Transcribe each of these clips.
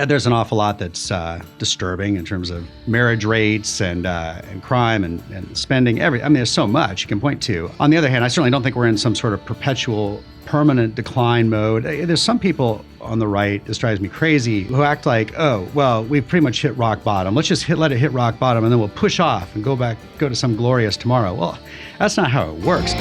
There's an awful lot that's disturbing in terms of marriage rates and crime and spending. There's so much you can point to. On the other hand, I certainly don't think we're in some sort of perpetual, permanent decline mode. There's some people on the right, this drives me crazy, who act like, oh, well, we've pretty much hit rock bottom. Let's just let it hit rock bottom, and then we'll push off and go to some glorious tomorrow. Well, that's not how it works.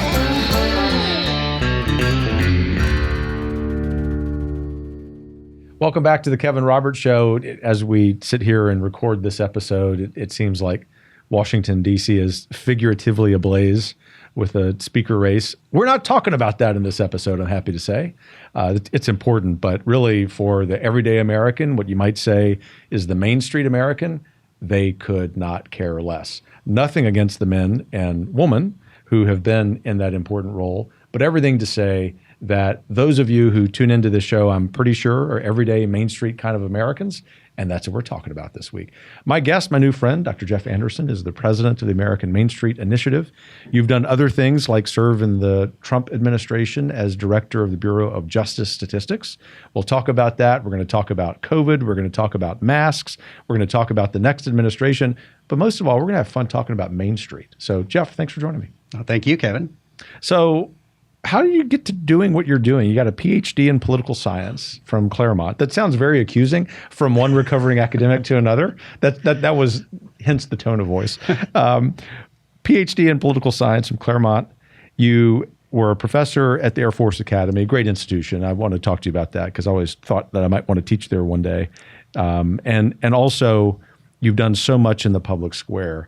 Welcome back to the Kevin Roberts Show. As we sit here and record this episode, it seems like Washington, D.C. is figuratively ablaze with a speaker race. We're not talking about that in this episode, I'm happy to say. It's important, but really for the everyday American, what you might say is the Main Street American, they could not care less. Nothing against the men and women who have been in that important role, but everything to say that those of you who tune into this show, I'm pretty sure, are everyday Main Street kind of Americans, and that's what we're talking about this week. My guest, my new friend, Dr. Jeff Anderson, is the president of the American Main Street Initiative. You've done other things like serve in the Trump administration as director of the Bureau of Justice Statistics. We'll talk about that. We're going to talk about COVID. We're going to talk about masks. We're going to talk about the next administration. But most of all, we're going to have fun talking about Main Street. So, Jeff, thanks for joining me. Oh, thank you, Kevin. So, how do you get to doing what you're doing? You got a Ph.D. in political science from Claremont. That sounds very accusing from one recovering academic to another. That was hence the tone of voice. Ph.D. in political science from Claremont. You were a professor at the Air Force Academy, great institution. I want to talk to you about that because I always thought that I might want to teach there one day. And also, you've done so much in the public square.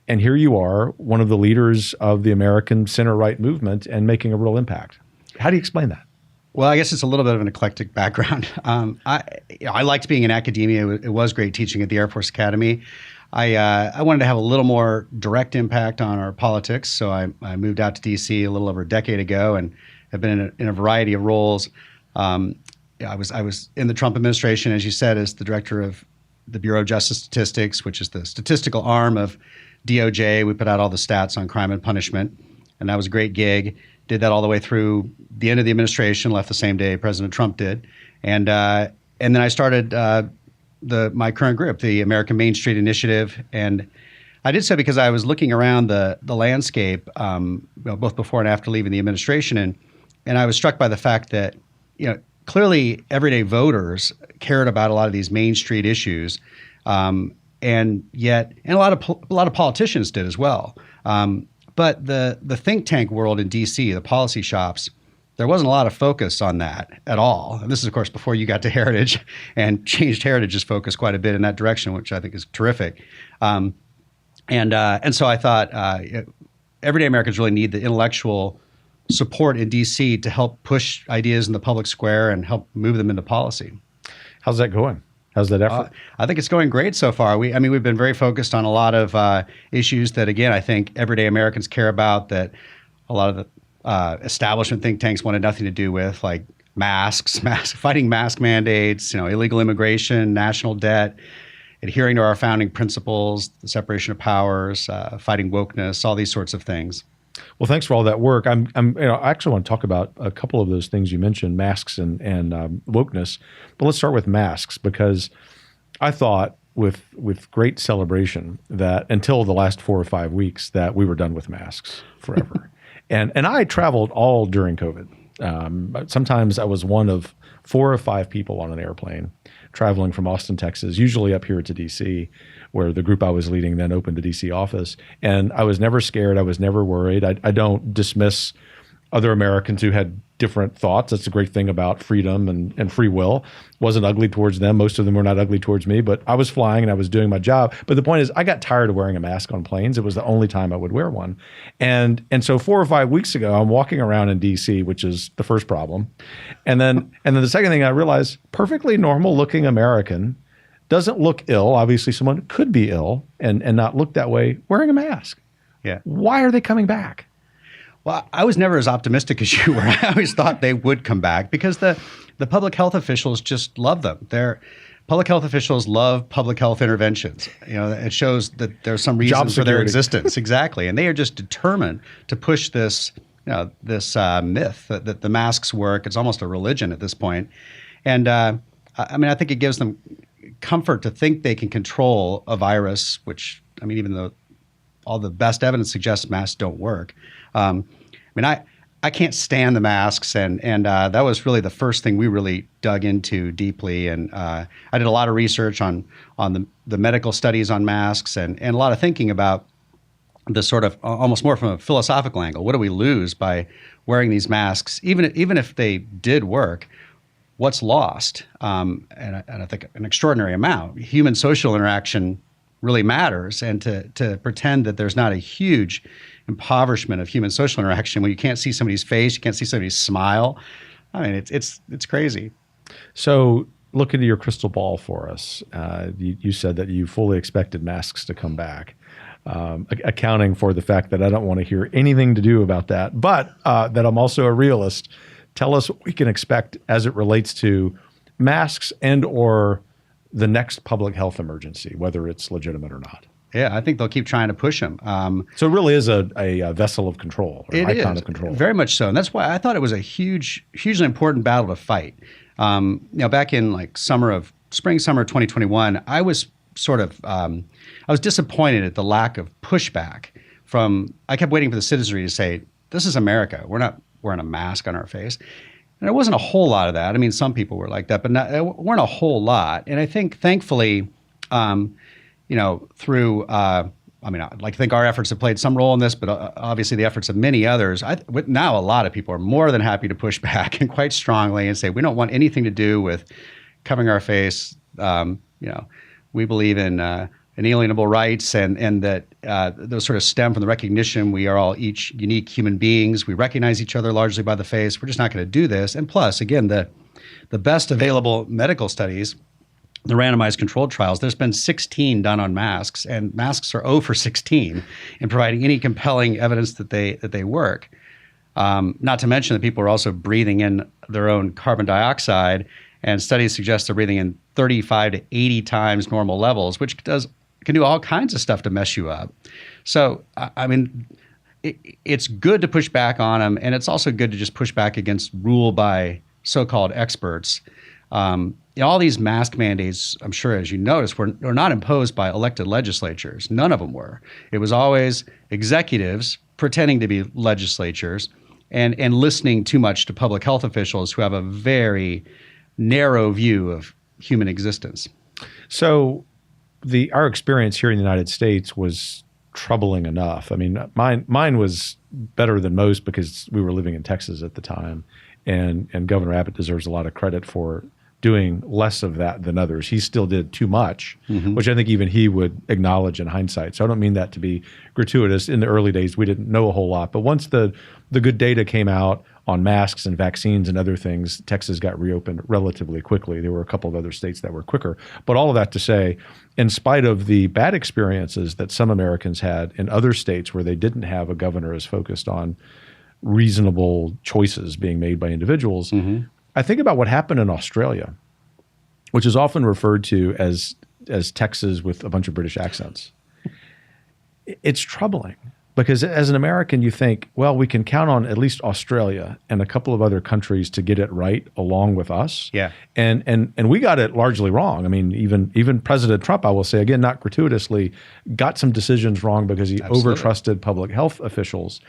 And here you are, one of the leaders of the American center-right movement and making a real impact. How do you explain that? Well, I guess it's a little bit of an eclectic background. I liked being in academia. It was great teaching at the Air Force Academy. I wanted to have a little more direct impact on our politics, so I moved out to D.C. a little over a decade ago and have been in a variety of roles. I was in the Trump administration, as you said, as the director of the Bureau of Justice Statistics, which is the statistical arm of DOJ. We put out all the stats on crime and punishment, and that was a great gig. Did that all the way through the end of the administration, left the same day President Trump did. And then I started my current group, the American Main Street Initiative. And I did so because I was looking around the landscape, both before and after leaving the administration. And I was struck by the fact that, clearly everyday voters cared about a lot of these Main Street issues. And a lot of politicians did as well. But the think tank world in D.C., the policy shops, there wasn't a lot of focus on that at all. And this is, of course, before you got to Heritage, and changed Heritage's focus quite a bit in that direction, which I think is terrific. And so I thought everyday Americans really need the intellectual support in D.C. to help push ideas in the public square and help move them into policy. How's that going? How's that effort? I think it's going great so far. We've been very focused on a lot of issues that, again, I think everyday Americans care about, that a lot of the establishment think tanks wanted nothing to do with, like masks, fighting mask mandates, illegal immigration, national debt, adhering to our founding principles, the separation of powers, fighting wokeness, all these sorts of things. Well, thanks for all that work. I actually want to talk about a couple of those things you mentioned, masks and wokeness. But let's start with masks, because I thought with great celebration that until the last 4 or 5 weeks that we were done with masks forever. and I traveled all during COVID. Sometimes I was one of 4 or 5 people on an airplane traveling from Austin, Texas, usually up here to D.C., where the group I was leading then opened a D.C. office. And I was never scared. I was never worried. I don't dismiss other Americans who had different thoughts. That's the great thing about freedom and free will. Wasn't ugly towards them. Most of them were not ugly towards me, but I was flying and I was doing my job. But the point is, I got tired of wearing a mask on planes. It was the only time I would wear one. And so 4 or 5 weeks ago, I'm walking around in D.C., which is the first problem. And then the second thing I realized, perfectly normal looking American doesn't look ill. Obviously, someone could be ill and not look that way wearing a mask. Yeah. Why are they coming back? Well, I was never as optimistic as you were. I always thought they would come back because the public health officials just love them. Public health officials love public health interventions. It shows that there's some reason for their existence. Exactly. And they are just determined to push this myth that the masks work. It's almost a religion at this point. And I mean, I think it gives them comfort to think they can control a virus, which, I mean, even though all the best evidence suggests masks don't work. I mean, I can't stand the masks, and that was really the first thing we really dug into deeply. And I did a lot of research on the medical studies on masks, and a lot of thinking about the sort of almost more from a philosophical angle. What do we lose by wearing these masks? Even if they did work, what's lost? And I think an extraordinary amount. Human social interaction really matters, and to pretend that there's not a huge impoverishment of human social interaction when you can't see somebody's face, you can't see somebody's smile. I mean, it's crazy. So look into your crystal ball for us. You said that you fully expected masks to come back, accounting for the fact that I don't want to hear anything to do about that, but that I'm also a realist. Tell us what we can expect as it relates to masks and or the next public health emergency, whether it's legitimate or not. Yeah, I think they'll keep trying to push them. So it really is a vessel of control, or an icon of control. Very much so. And that's why I thought it was a hugely important battle to fight. Back in summer 2021, I was sort of, I was disappointed at the lack of pushback I kept waiting for the citizenry to say, this is America. We're not wearing a mask on our face. And there wasn't a whole lot of that. I mean, some people were like that, but there weren't a whole lot. And I think, thankfully, through, I'd like to think our efforts have played some role in this, but obviously the efforts of many others. Now a lot of people are more than happy to push back and quite strongly and say, we don't want anything to do with covering our face. We believe in inalienable rights, and that those sort of stem from the recognition we are all each unique human beings. We recognize each other largely by the face. We're just not going to do this. And plus, again, the best available medical studies, the randomized controlled trials, there's been 16 done on masks, and masks are 0 for 16 in providing any compelling evidence that they work. Not to mention that people are also breathing in their own carbon dioxide, and studies suggest they're breathing in 35 to 80 times normal levels, which can do all kinds of stuff to mess you up. So, I mean, it's good to push back on them, and it's also good to just push back against rule by so-called experts. All these mask mandates, I'm sure, as you noticed, were not imposed by elected legislatures. None of them were. It was always executives pretending to be legislatures and listening too much to public health officials who have a very narrow view of human existence. So our experience here in the United States was troubling enough. I mean, mine was better than most because we were living in Texas at the time, and Governor Abbott deserves a lot of credit for doing less of that than others. He still did too much, which I think even he would acknowledge in hindsight. So I don't mean that to be gratuitous. In the early days, we didn't know a whole lot. But once the good data came out on masks and vaccines and other things, Texas got reopened relatively quickly. There were a couple of other states that were quicker. But all of that to say, in spite of the bad experiences that some Americans had in other states where they didn't have a governor as focused on reasonable choices being made by individuals, I think about what happened in Australia, which is often referred to as Texas with a bunch of British accents. It's troubling because as an American, you think, well, we can count on at least Australia and a couple of other countries to get it right along with us. Yeah. And we got it largely wrong. I mean, even President Trump, I will say, again, not gratuitously, got some decisions wrong because he overtrusted public health officials.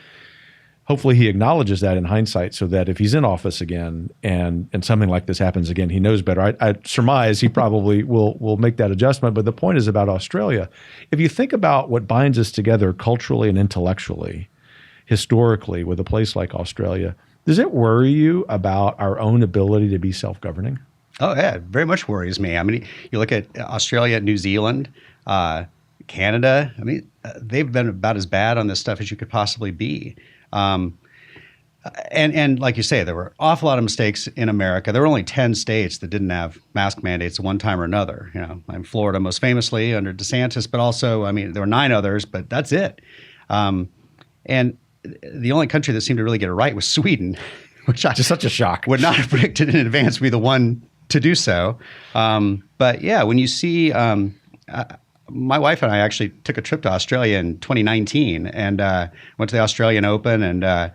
Hopefully he acknowledges that in hindsight so that if he's in office again and something like this happens again, he knows better. I surmise he probably will make that adjustment. But the point is about Australia. If you think about what binds us together culturally and intellectually, historically, with a place like Australia, does it worry you about our own ability to be self-governing? Oh, yeah, it very much worries me. I mean, you look at Australia, New Zealand, Canada. I mean, they've been about as bad on this stuff as you could possibly be. And like you say, there were an awful lot of mistakes in America. There were only 10 states that didn't have mask mandates at one time or another. Florida most famously under DeSantis, but also, there were 9 others, but that's it. And the only country that seemed to really get it right was Sweden, which just such a shock. Would not have predicted in advance to be the one to do so. But yeah, when you see, my wife and I actually took a trip to Australia in 2019 and went to the Australian Open, and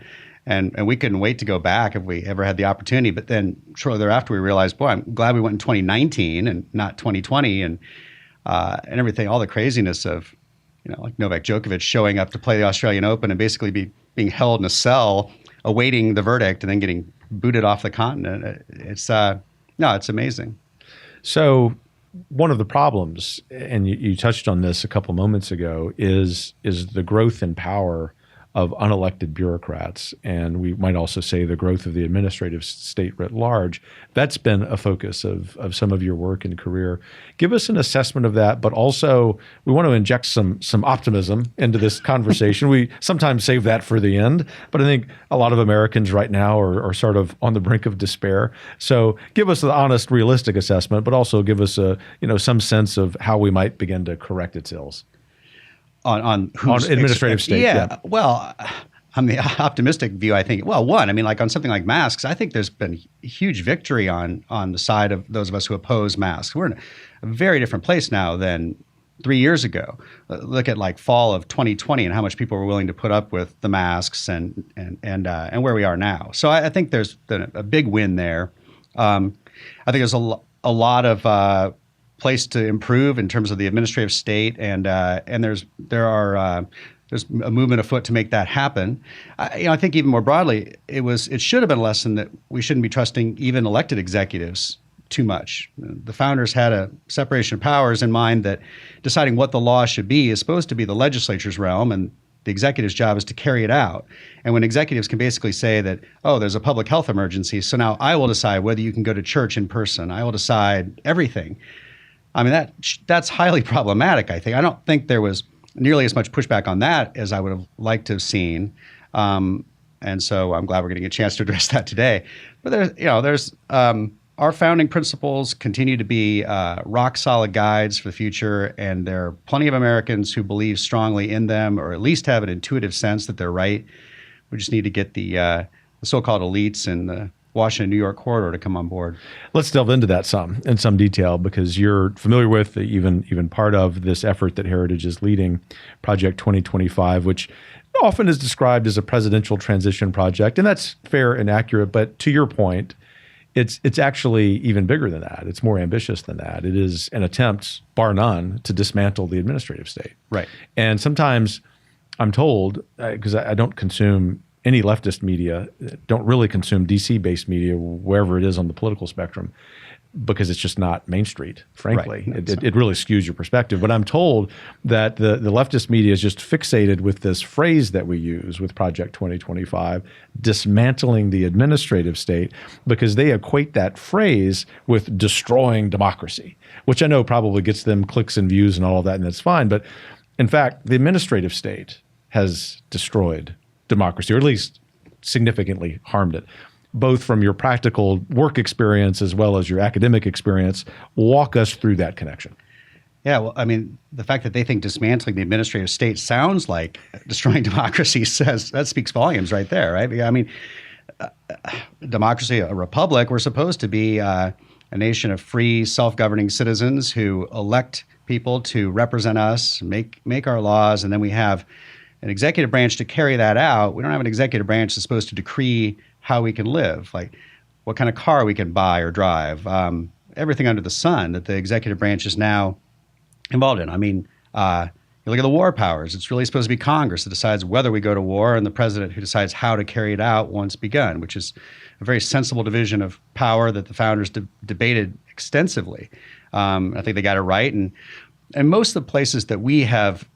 And we couldn't wait to go back if we ever had the opportunity. But then shortly thereafter, we realized, boy, I'm glad we went in 2019 and not 2020, and everything, all the craziness of, like Novak Djokovic showing up to play the Australian Open and basically being held in a cell awaiting the verdict and then getting booted off the continent. It's amazing. So one of the problems, and you touched on this a couple moments ago, is the growth in power of unelected bureaucrats, and we might also say the growth of the administrative state writ large. That's been a focus of some of your work and career. Give us an assessment of that, but also we want to inject some optimism into this conversation. We sometimes save that for the end, but I think a lot of Americans right now are sort of on the brink of despair. So give us the honest, realistic assessment, but also give us some sense of how we might begin to correct its ills. On administrative state. Yeah. Well, on the optimistic view, I think, like on something like masks, I think there's been huge victory on the side of those of us who oppose masks. We're in a very different place now than 3 years ago. Look at like fall of 2020 and how much people were willing to put up with the masks and where we are now. So I think there's been a big win there. I think there's a lot of place to improve in terms of the administrative state, and there's a movement afoot to make that happen. I think even more broadly, it should have been a lesson that we shouldn't be trusting even elected executives too much. The founders had a separation of powers in mind, that deciding what the law should be is supposed to be the legislature's realm, and the executive's job is to carry it out. And when executives can basically say that, oh, there's a public health emergency, so now I will decide whether you can go to church in person. I will decide everything. I mean, that's highly problematic, I think. I don't think there was nearly as much pushback on that as I would have liked to have seen. And so I'm glad we're getting a chance to address that today. But there's our founding principles continue to be rock solid guides for the future. And there are plenty of Americans who believe strongly in them, or at least have an intuitive sense that they're right. We just need to get the so-called elites in the Washington, New York corridor to come on board. Let's delve into that in some detail, because you're familiar with, even part of this effort that Heritage is leading, Project 2025, which often is described as a presidential transition project, and that's fair and accurate. But to your point, it's actually even bigger than that. It's more ambitious than that. It is an attempt, bar none, to dismantle the administrative state. Right. And sometimes I'm told, because I don't consume any leftist media, don't really consume DC-based media, wherever it is on the political spectrum, because it's just not Main Street, frankly. Right. It really skews your perspective. But I'm told that the leftist media is just fixated with this phrase that we use with Project 2025, dismantling the administrative state, because they equate that phrase with destroying democracy, which I know probably gets them clicks and views and all of that, and that's fine. But in fact, the administrative state has destroyed democracy, or at least significantly harmed it, both from your practical work experience as well as your academic experience. Walk us through that connection. Yeah, well, I mean, the fact that they think dismantling the administrative state sounds like destroying democracy that speaks volumes right there, right? I mean, democracy, a republic, we're supposed to be a nation of free, self-governing citizens who elect people to represent us, make our laws, and then we have an executive branch to carry that out. We don't have an executive branch that's supposed to decree how we can live, like what kind of car we can buy or drive, everything under the sun that the executive branch is now involved in. I mean, you look at the war powers. It's really supposed to be Congress that decides whether we go to war, and the president who decides how to carry it out once begun, which is a very sensible division of power that the founders debated extensively. I think they got it right. And most of the places that we have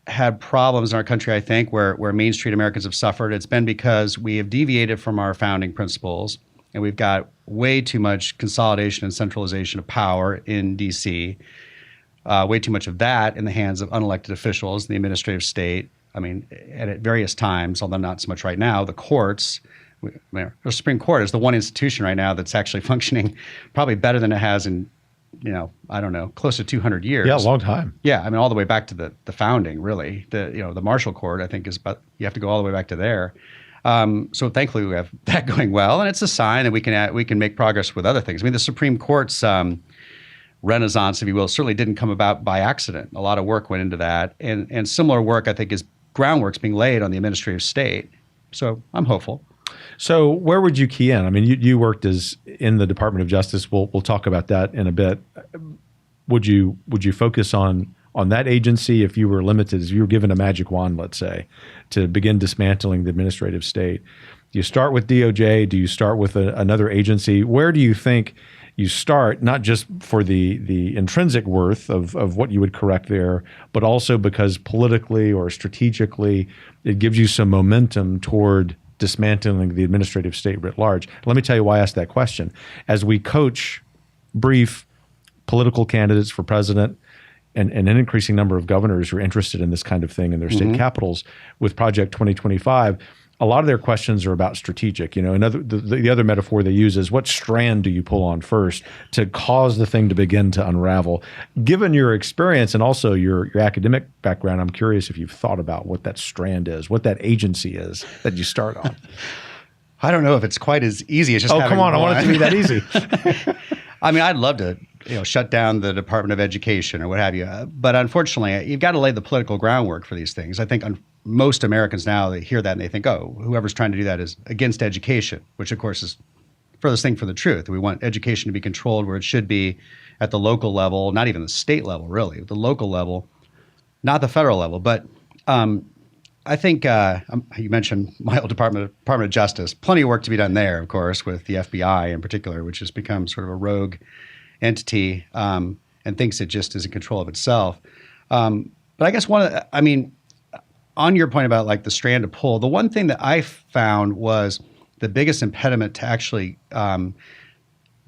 had problems in our country, I think, where Main Street Americans have suffered, it's been because we have deviated from our founding principles, and we've got way too much consolidation and centralization of power in D.C., way too much of that in the hands of unelected officials in the administrative state. I mean, and at various times, although not so much right now, the courts, the Supreme Court is the one institution right now that's actually functioning probably better than it has in, I don't know, close to 200 years. Yeah, a long time. Yeah, I mean, all the way back to the founding, really. The Marshall Court, I think, is about, you have to go all the way back to there. So thankfully, we have that going well, and it's a sign that we can make progress with other things. I mean, the Supreme Court's renaissance, if you will, certainly didn't come about by accident. A lot of work went into that, and similar work, I think, is groundwork's being laid on the administrative state. So I'm hopeful. So where would you key in? I mean, you worked in the Department of Justice. We'll talk about that in a bit. Would you focus on that agency if you were limited, as you were given a magic wand, let's say, to begin dismantling the administrative state? Do you start with DOJ? Do you start with another agency? Where do you think you start, not just for the intrinsic worth of what you would correct there, but also because politically or strategically it gives you some momentum toward dismantling the administrative state writ large? Let me tell you why I asked that question. As we coach, brief political candidates for president, and an increasing number of governors who are interested in this kind of thing in their state capitals with Project 2025, a lot of their questions are about strategic. The other metaphor they use is, what strand do you pull on first to cause the thing to begin to unravel? Given your experience and also your academic background, I'm curious if you've thought about what that strand is, what that agency is that you start on. I don't know if it's quite as easy as just having come on, one. I want it to be that easy. I mean, I'd love to shut down the Department of Education or what have you. But unfortunately, you've got to lay the political groundwork for these things. I think most Americans now, they hear that and they think, oh, whoever's trying to do that is against education, which of course is furthest thing for the truth. We want education to be controlled where it should be at the local level, not even the state level, really, the local level, not the federal level. But I think you mentioned my old Department of Justice. Plenty of work to be done there, of course, with the FBI in particular, which has become sort of a rogue entity and thinks it just is in control of itself. But I guess on your point about like the strand to pull, the one thing that I found was the biggest impediment to actually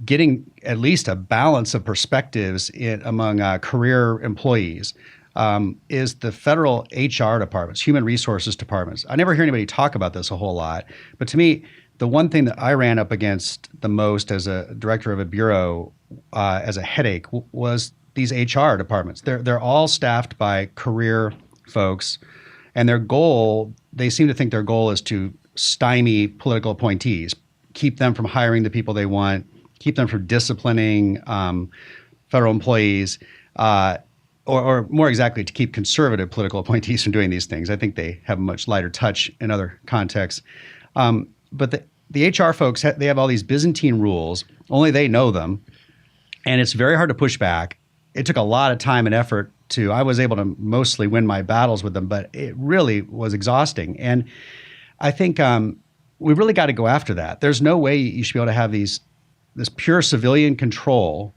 getting at least a balance of perspectives among career employees is the federal HR departments, human resources departments. I never hear anybody talk about this a whole lot, but to me, the one thing that I ran up against the most as a director of a bureau as a headache was these HR departments. They're all staffed by career folks, and they seem to think their goal is to stymie political appointees, keep them from hiring the people they want, keep them from disciplining federal employees, or more exactly, to keep conservative political appointees from doing these things. I think they have a much lighter touch in other contexts. But the HR folks, they have all these Byzantine rules, only they know them, and it's very hard to push back. It took a lot of time and effort I was able to mostly win my battles with them, but it really was exhausting. And I think we've really got to go after that. There's no way you should be able to have this pure civilian control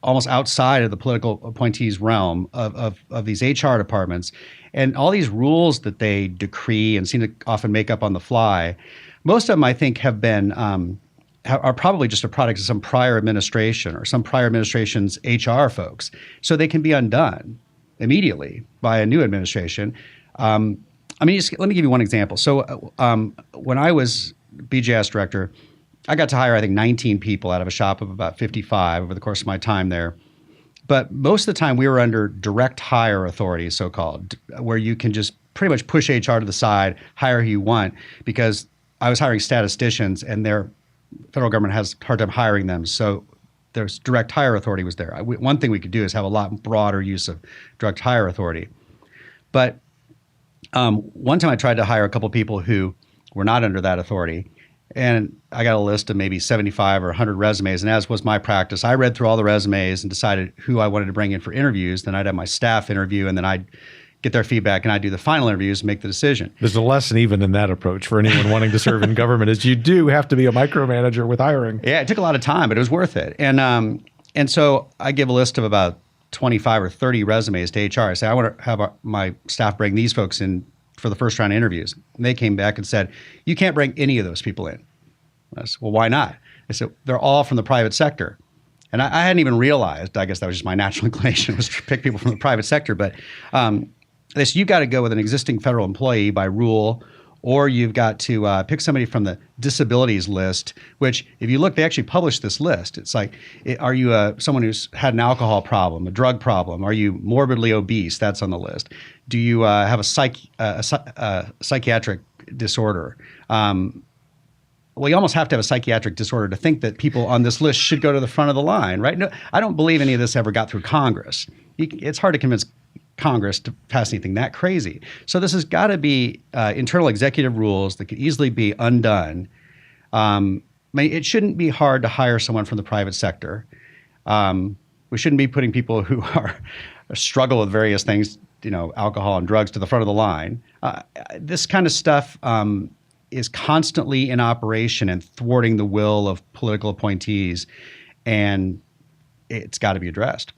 almost outside of the political appointees realm of these HR departments. And all these rules that they decree and seem to often make up on the fly, most of them I think have been are probably just a product of some prior administration or some prior administration's HR folks. So they can be undone immediately by a new administration. Let me give you one example. So when I was BJS director, I got to hire, I think, 19 people out of a shop of about 55 over the course of my time there. But most of the time we were under direct hire authority, so-called, where you can just pretty much push HR to the side, hire who you want, because I was hiring statisticians and their federal government has a hard time hiring them. So there's direct hire authority was there. One thing we could do is have a lot broader use of direct hire authority. But one time I tried to hire a couple people who were not under that authority. And I got a list of maybe 75 or 100 resumes. And as was my practice, I read through all the resumes and decided who I wanted to bring in for interviews. Then I'd have my staff interview, and then I'd get their feedback, and I'd do the final interviews and make the decision. There's a lesson even in that approach for anyone wanting to serve in government, is you do have to be a micromanager with hiring. Yeah, it took a lot of time, but it was worth it. And so I give a list of about 25 or 30 resumes to HR. I say, I want to have my staff bring these folks in for the first round of interviews. And they came back and said, you can't bring any of those people in. I said, well, why not? I said, they're all from the private sector. And I hadn't even realized, I guess that was just my natural inclination, was to pick people from the private sector. But they said, you've got to go with an existing federal employee by rule, or you've got to pick somebody from the disabilities list, which if you look, they actually published this list. It's like, are you someone who's had an alcohol problem, a drug problem? Are you morbidly obese? That's on the list. Do you have a psychiatric disorder? Well, you almost have to have a psychiatric disorder to think that people on this list should go to the front of the line, right? No, I don't believe any of this ever got through Congress. It's hard to convince Congress to pass anything that crazy. So this has got to be internal executive rules that could easily be undone. It shouldn't be hard to hire someone from the private sector. We shouldn't be putting people who struggle with various things, alcohol and drugs, to the front of the line. This kind of stuff is constantly in operation and thwarting the will of political appointees, and it's got to be addressed.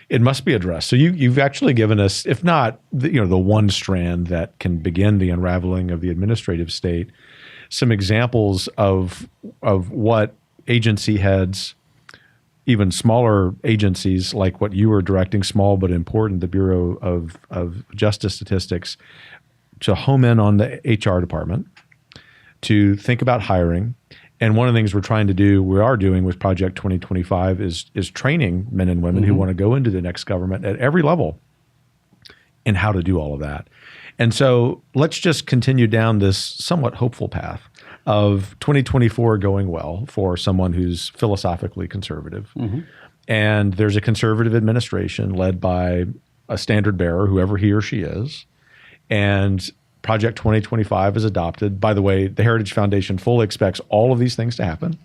It must be addressed. So you've actually given us, if not the one strand that can begin the unraveling of the administrative state, some examples of what agency heads, even smaller agencies like what you were directing, small but important, the Bureau of Justice Statistics, to home in on the HR department, to think about hiring. And one of the things we are doing with Project 2025 is training men and women who want to go into the next government at every level in how to do all of that. And so let's just continue down this somewhat hopeful path of 2024 going well for someone who's philosophically conservative. And there's a conservative administration led by a standard bearer, whoever he or she is. And Project 2025 is adopted. By the way, the Heritage Foundation fully expects all of these things to happen,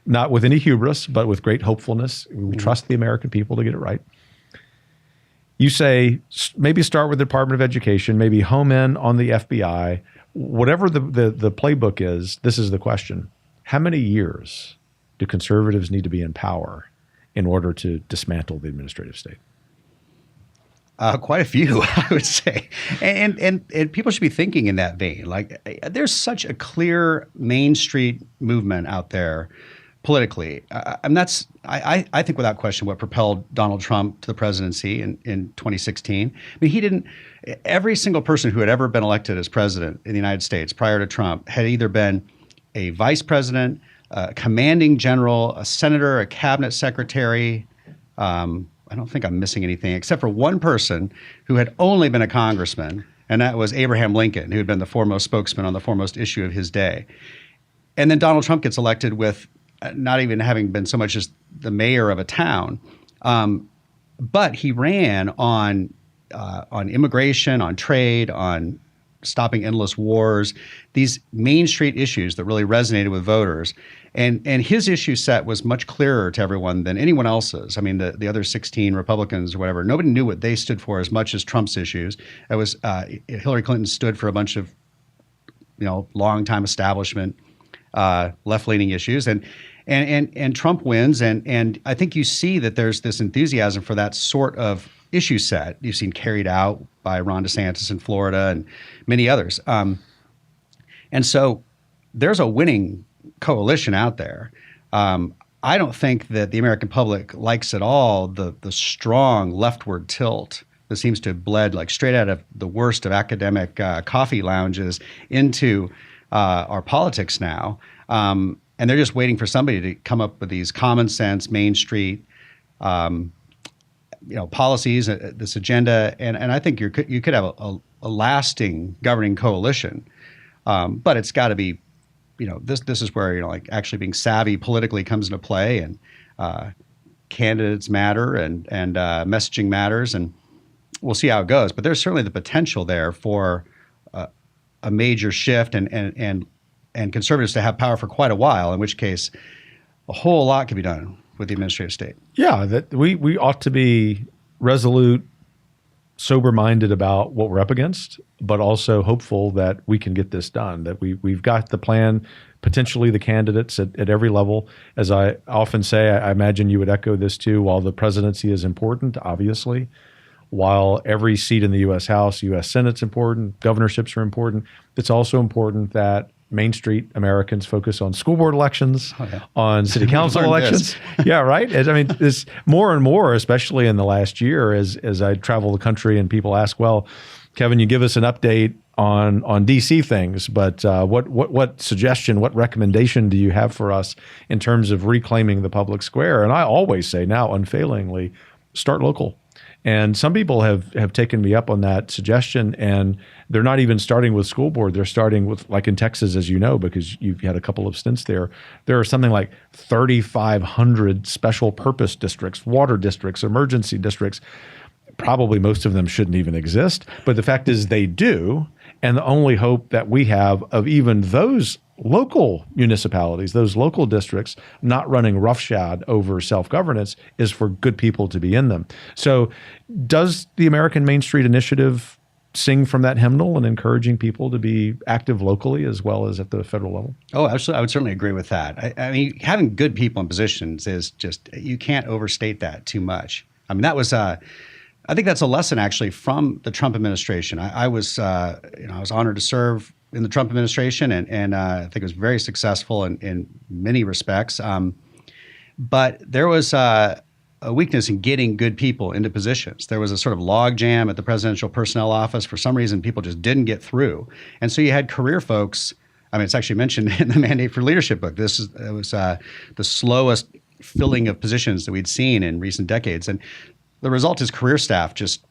not with any hubris, but with great hopefulness. We trust the American people to get it right. You say maybe start with the Department of Education, maybe home in on the FBI. Whatever the playbook is, this is the question. How many years do conservatives need to be in power in order to dismantle the administrative state? Quite a few, I would say. And people should be thinking in that vein. Like, there's such a clear Main Street movement out there politically. And that's, I think, without question, what propelled Donald Trump to the presidency in 2016. I mean, every single person who had ever been elected as president in the United States prior to Trump had either been a vice president, a commanding general, a senator, a cabinet secretary. I don't think I'm missing anything except for one person who had only been a congressman, and that was Abraham Lincoln, who had been the foremost spokesman on the foremost issue of his day. And then Donald Trump gets elected with not even having been so much as the mayor of a town, but he ran on immigration, on trade, on stopping endless wars, these Main Street issues that really resonated with voters. And his issue set was much clearer to everyone than anyone else's. I mean, the other 16 Republicans or whatever, nobody knew what they stood for as much as Trump's issues. It was Hillary Clinton stood for a bunch of, long-time establishment, left-leaning issues, and Trump wins. And I think you see that there's this enthusiasm for that sort of issue set. You've seen carried out by Ron DeSantis in Florida and many others. And so there's a winning coalition out there. I don't think that the American public likes at all the strong leftward tilt that seems to have bled like straight out of the worst of academic coffee lounges into our politics now. And they're just waiting for somebody to come up with these common sense, Main Street, policies, this agenda, and I think you could have a lasting governing coalition, but it's got to be, this is where actually being savvy politically comes into play, and candidates matter, and messaging matters, and we'll see how it goes. But there's certainly the potential there for a major shift, and conservatives to have power for quite a while, in which case a whole lot could be done with the administrative state. Yeah, that we ought to be resolute, sober-minded about what we're up against, but also hopeful that we can get this done, that we've got the plan, potentially the candidates at every level. As I often say, I imagine you would echo this too, while the presidency is important, obviously, while every seat in the U.S. House, U.S. Senate's important, governorships are important, it's also important that Main Street Americans focus on school board elections, on city council elections. Yeah, right. I mean, this more and more, especially in the last year, as I travel the country and people ask, well, Kevin, you give us an update on DC things, but what suggestion, what recommendation do you have for us in terms of reclaiming the public square? And I always say now, unfailingly, start local. And some people have taken me up on that suggestion, and they're not even starting with school board. They're starting with, like in Texas, as you know, because you've had a couple of stints there. There are something like 3,500 special purpose districts, water districts, emergency districts. probably most of them shouldn't even exist. But the fact is they do. And the only hope that we have of even those local municipalities, those local districts not running roughshod over self-governance is for good people to be in them. So does the American Main Street Initiative sing from that hymnal and encouraging people to be active locally as well as at the federal level? Oh, absolutely. I would certainly agree with that. I mean, having good people in positions is just, you can't overstate that too much. I mean, that was, I think that's a lesson actually from the Trump administration. I was honored to serve in the Trump administration, and I think it was very successful in many respects. But there was a weakness in getting good people into positions. There was a sort of log jam at the presidential personnel office. For some reason, people just didn't get through. And so you had career folks. I mean, it's actually mentioned in the Mandate for Leadership book. It was the slowest filling of positions that we'd seen in recent decades. And the result is career staff just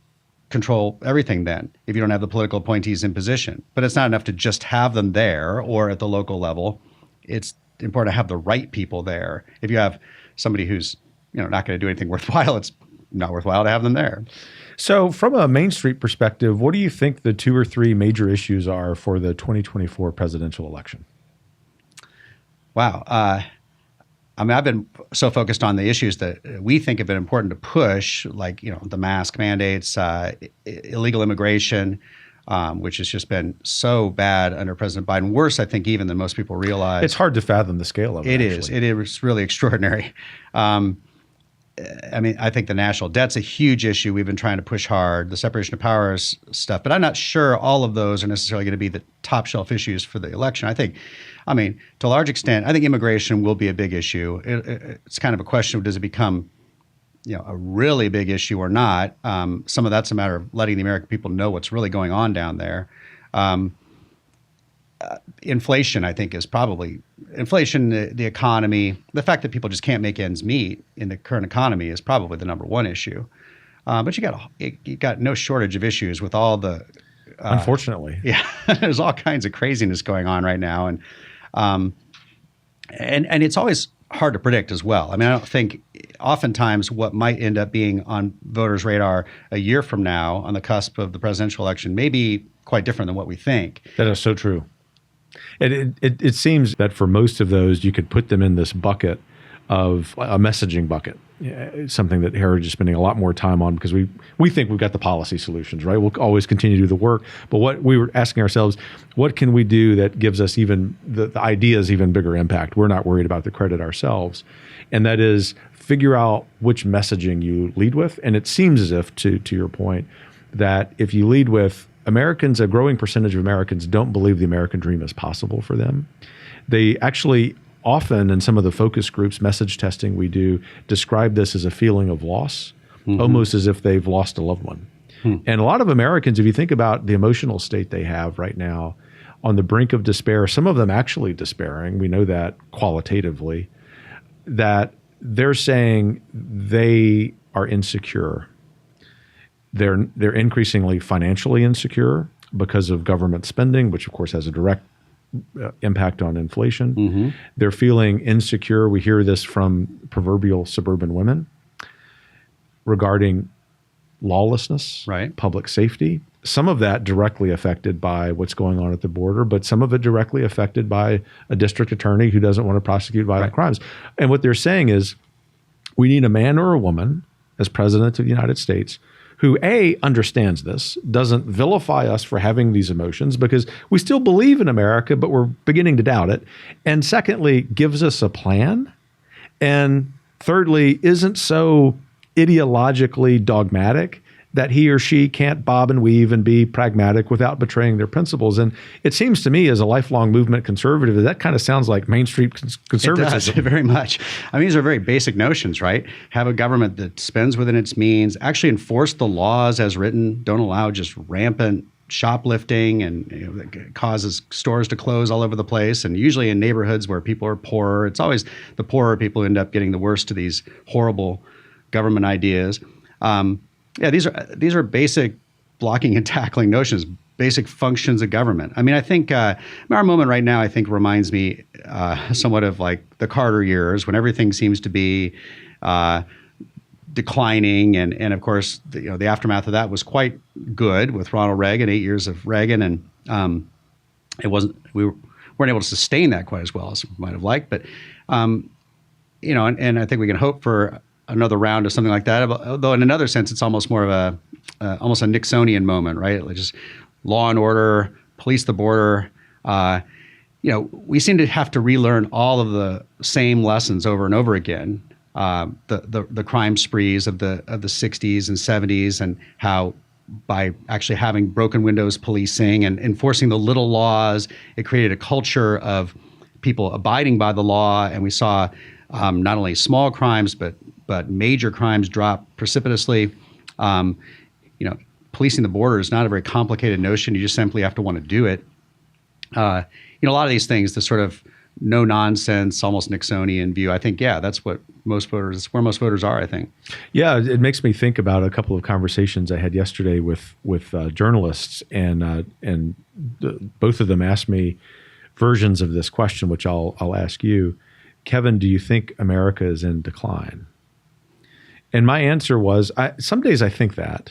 control everything then if you don't have the political appointees in position. But it's not enough to just have them there or at the local level. It's important to have the right people there. If you have somebody who's not going to do anything worthwhile, it's not worthwhile to have them there. So from a Main Street perspective, what do you think the 2 or 3 major issues are for the 2024 presidential election? Wow. I mean, I've been so focused on the issues that we think have been important to push, like, the mask mandates, illegal immigration, which has just been so bad under President Biden. Worse, I think, even than most people realize. It's hard to fathom the scale of it. It is really extraordinary. I mean, I think the national debt's a huge issue. We've been trying to push hard, the separation of powers stuff, but I'm not sure all of those are necessarily going to be the top shelf issues for the election. To a large extent, I think immigration will be a big issue. It's kind of a question of, does it become, a really big issue or not? Some of that's a matter of letting the American people know what's really going on down there. Inflation, I think, is probably the economy, the fact that people just can't make ends meet in the current economy is probably the number one issue. But you got no shortage of issues with all the. Unfortunately, yeah, there's all kinds of craziness going on right now, and it's always hard to predict as well. I mean, I don't think oftentimes what might end up being on voters' radar a year from now on the cusp of the presidential election may be quite different than what we think. That is so true. It seems that for most of those, you could put them in this bucket of a messaging bucket. It's something that Heritage is spending a lot more time on because we think we've got the policy solutions, right? We'll always continue to do the work. But what we were asking ourselves, what can we do that gives us even the ideas even bigger impact? We're not worried about the credit ourselves. And that is figure out which messaging you lead with. And it seems as if, to your point, that if you lead with Americans, a growing percentage of Americans don't believe the American dream is possible for them. They actually often, in some of the focus groups, message testing we do, describe this as a feeling of loss, almost as if they've lost a loved one. And a lot of Americans, if you think about the emotional state they have right now, on the brink of despair, some of them actually despairing, we know that qualitatively, that they're saying they are insecure. They're increasingly financially insecure because of government spending, which of course has a direct impact on inflation. They're feeling insecure. We hear this from proverbial suburban women regarding lawlessness, right, public safety. Some of that directly affected by what's going on at the border, but some of it directly affected by a district attorney who doesn't want to prosecute violent crimes. And what they're saying is, we need a man or a woman as president of the United States who, A, understands this, doesn't vilify us for having these emotions because we still believe in America, but we're beginning to doubt it. And secondly, gives us a plan. And thirdly, isn't so ideologically dogmatic that he or she can't bob and weave and be pragmatic without betraying their principles. And it seems to me, as a lifelong movement conservative, that kind of sounds like Main Street conservatism. It does, very much. I mean, these are very basic notions, right? Have a government that spends within its means, actually enforce the laws as written, don't allow just rampant shoplifting and that causes stores to close all over the place. And usually in neighborhoods where people are poorer, it's always the poorer people who end up getting the worst of these horrible government ideas. These are basic blocking and tackling notions, basic functions of government. I mean, I think our moment right now, I think, reminds me somewhat of like the Carter years when everything seems to be declining, and of course, the aftermath of that was quite good with Ronald Reagan, 8 years of Reagan, and we weren't able to sustain that quite as well as we might have liked, but and I think we can hope for another round of something like that. Although in another sense, it's almost more of almost a Nixonian moment, right? Like just law and order, police the border. We seem to have to relearn all of the same lessons over and over again. The crime sprees of the 60s and 70s, and how by actually having broken windows policing and enforcing the little laws, it created a culture of people abiding by the law, and we saw not only small crimes but major crimes drop precipitously. Policing the border is not a very complicated notion. You just simply have to want to do it. A lot of these things, the sort of no nonsense, almost Nixonian view, I think, that's what where most voters are, I think. Yeah, it makes me think about a couple of conversations I had yesterday with journalists, and both of them asked me versions of this question, which I'll ask you. Kevin, do you think America is in decline? And my answer was, some days I think that,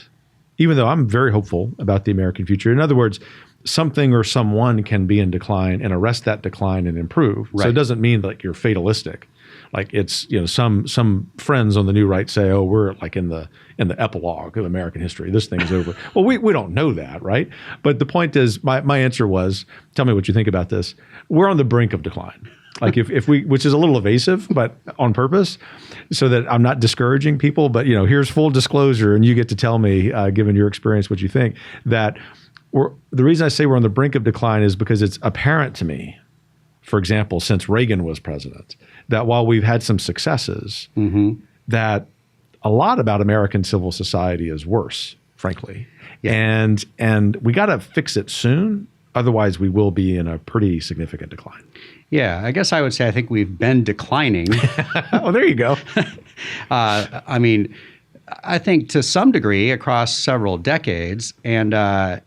even though I'm very hopeful about the American future. In other words, something or someone can be in decline and arrest that decline and improve. Right. So it doesn't mean like you're fatalistic. Like it's, some friends on the new right say, oh, we're like in the epilogue of American history. This thing's over. Well, we don't know that, right? But the point is, my answer was, tell me what you think about this. We're on the brink of decline. Like if we, which is a little evasive, but on purpose, so that I'm not discouraging people. But here's full disclosure, and you get to tell me, given your experience, what you think. That the reason I say we're on the brink of decline is because it's apparent to me, for example, since Reagan was president, that while we've had some successes, that a lot about American civil society is worse, frankly. Yeah. And we got to fix it soon. Otherwise, we will be in a pretty significant decline. Yeah, I guess I would say I think we've been declining. Oh, there you go. I mean, I think to some degree across several decades, and probably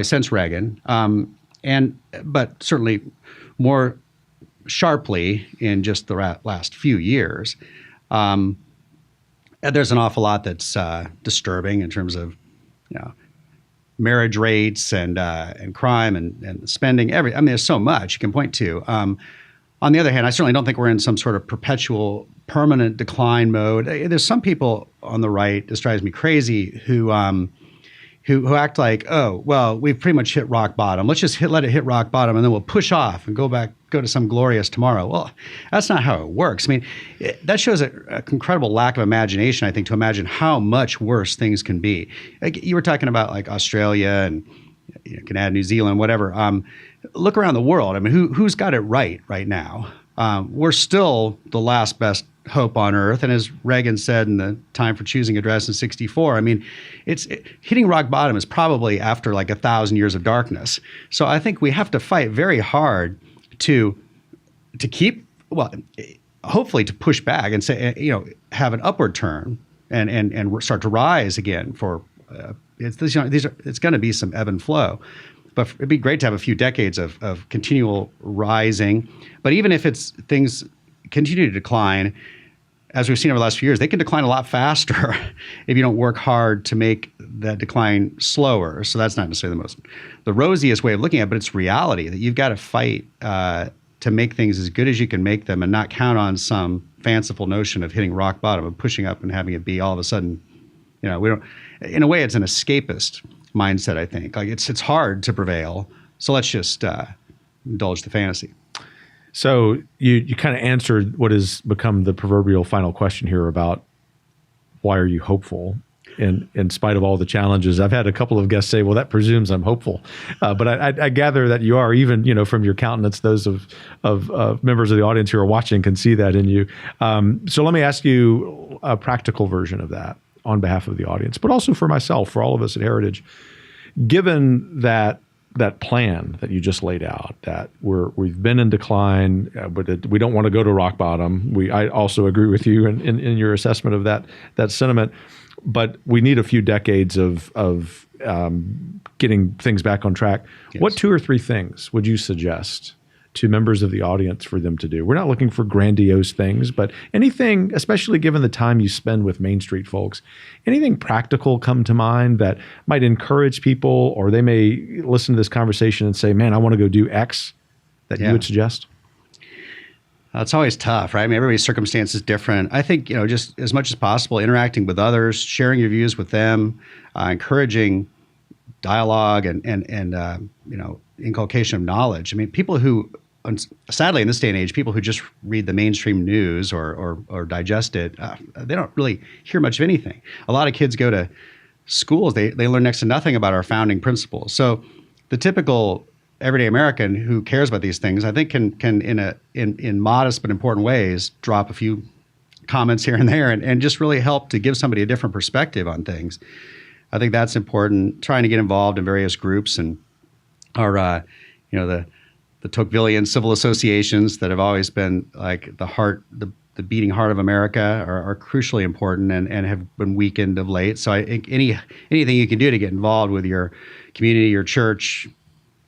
since Reagan, but certainly more sharply in just the last few years. There's an awful lot that's disturbing in terms of marriage rates and crime and spending. There's so much you can point to. On the other hand, I certainly don't think we're in some sort of perpetual, permanent decline mode. There's some people on the right, this drives me crazy, who act like, oh, well, we've pretty much hit rock bottom. Let's just let it hit rock bottom, and then we'll push off and go to some glorious tomorrow. Well, that's not how it works. I mean, that shows an incredible lack of imagination, I think, to imagine how much worse things can be. Like you were talking about, like Australia and can add New Zealand, whatever. Look around the world. I mean, who's got it right now? We're still the last best hope on earth. And as Reagan said in the Time for Choosing address in '64, I mean, hitting rock bottom is probably after like 1,000 years of darkness. So I think we have to fight very hard to keep, hopefully to push back and say, have an upward turn and start to rise again. It's going to be some ebb and flow. But it'd be great to have a few decades of continual rising. But even if things continue to decline, as we've seen over the last few years, they can decline a lot faster if you don't work hard to make that decline slower. So that's not necessarily the rosiest way of looking at it, but it's reality that you've got to fight to make things as good as you can make them and not count on some fanciful notion of hitting rock bottom, of pushing up and having it be all of a sudden, we don't. In a way, it's an escapist mindset, I think. Like it's hard to prevail, so let's just indulge the fantasy. So you kind of answered what has become the proverbial final question here about why are you hopeful in spite of all the challenges. I've had a couple of guests say, well, that presumes I'm hopeful. But I gather that you are, even from your countenance, those of members of the audience who are watching can see that in you. So let me ask you a practical version of that on behalf of the audience, but also for myself, for all of us at Heritage. Given that plan that you just laid out, that we've been in decline, but we don't want to go to rock bottom. I also agree with you in your assessment of that sentiment, but we need a few decades of getting things back on track. Yes. What 2 or 3 things would you suggest to members of the audience for them to do? We're not looking for grandiose things, but anything, especially given the time you spend with Main Street folks, anything practical come to mind that might encourage people, or they may listen to this conversation and say, man, I want to go do X, that you would suggest? It's always tough, right? I mean, everybody's circumstance is different. I think, just as much as possible, interacting with others, sharing your views with them, encouraging dialogue and inculcation of knowledge. I mean, people who, sadly in this day and age, people who just read the mainstream news or digest it, they don't really hear much of anything. A lot of kids go to schools, they learn next to nothing about our founding principles. So the typical everyday American who cares about these things, I think can in modest but important ways drop a few comments here and there and just really help to give somebody a different perspective on things. I think that's important. Trying to get involved in various groups and our the Tocquevillian civil associations that have always been like the beating heart of America are crucially important and have been weakened of late. So I think anything you can do to get involved with your community, your church,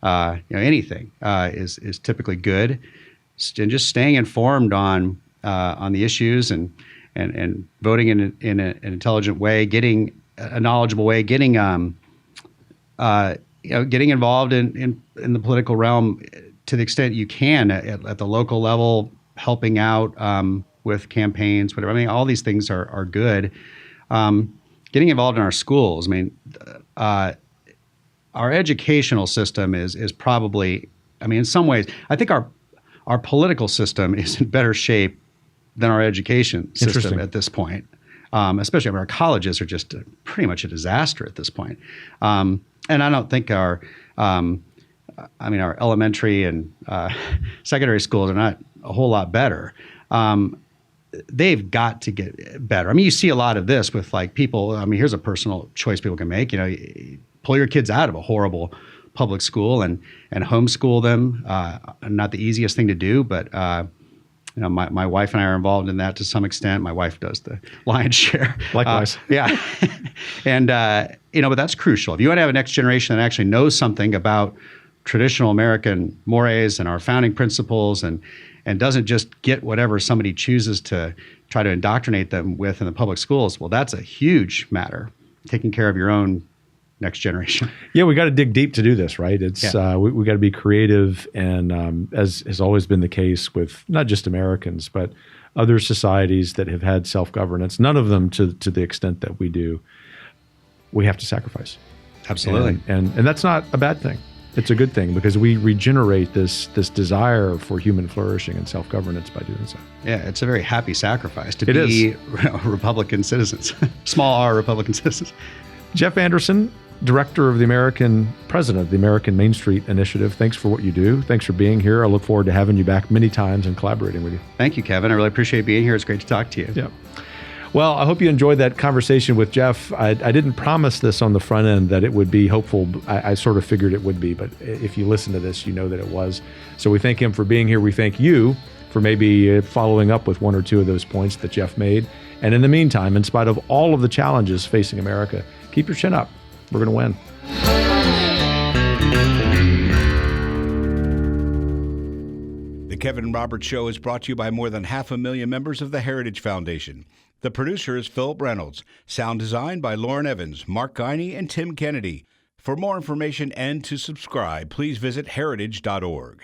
anything is typically good. And just staying informed on the issues and voting in an intelligent way, getting a knowledgeable way, getting involved in the political realm to the extent you can at the local level, helping out with campaigns, whatever. I mean, all these things are good. Getting involved in our schools. I mean, our educational system is probably, I mean, in some ways, I think our political system is in better shape than our education system at this point. Especially our colleges are just pretty much a disaster at this point. And I don't think our elementary and secondary schools are not a whole lot better. They've got to get better. I mean, you see a lot of this with like people. I mean, here's a personal choice people can make. Pull your kids out of a horrible public school and homeschool them. Not the easiest thing to do, but my wife and I are involved in that to some extent. My wife does the lion's share. Likewise. Yeah. And, but that's crucial. If you want to have a next generation that actually knows something about traditional American mores and our founding principles and doesn't just get whatever somebody chooses to try to indoctrinate them with in the public schools, well, that's a huge matter, taking care of your own next generation. Yeah, we got to dig deep to do this, right? It's we got to be creative, and as has always been the case with not just Americans, but other societies that have had self-governance, none of them to the extent that we do, we have to sacrifice. Absolutely. And that's not a bad thing. It's a good thing because we regenerate this desire for human flourishing and self-governance by doing so. Yeah, it's a very happy sacrifice to be Republican citizens, small r Republican citizens. Jeff Anderson, Director of President of the American Main Street Initiative. Thanks for what you do. Thanks for being here. I look forward to having you back many times and collaborating with you. Thank you, Kevin. I really appreciate being here. It's great to talk to you. Yeah. Well, I hope you enjoyed that conversation with Jeff. I didn't promise this on the front end that it would be hopeful. I sort of figured it would be, but if you listen to this, you know that it was. So we thank him for being here. We thank you for maybe following up with one or two of those points that Jeff made. And in the meantime, in spite of all of the challenges facing America, keep your chin up. We're going to win. The Kevin Roberts Show is brought to you by more than 500,000 members of the Heritage Foundation. The producer is Philip Reynolds. Sound design by Lauren Evans, Mark Guiney, and Tim Kennedy. For more information and to subscribe, please visit heritage.org.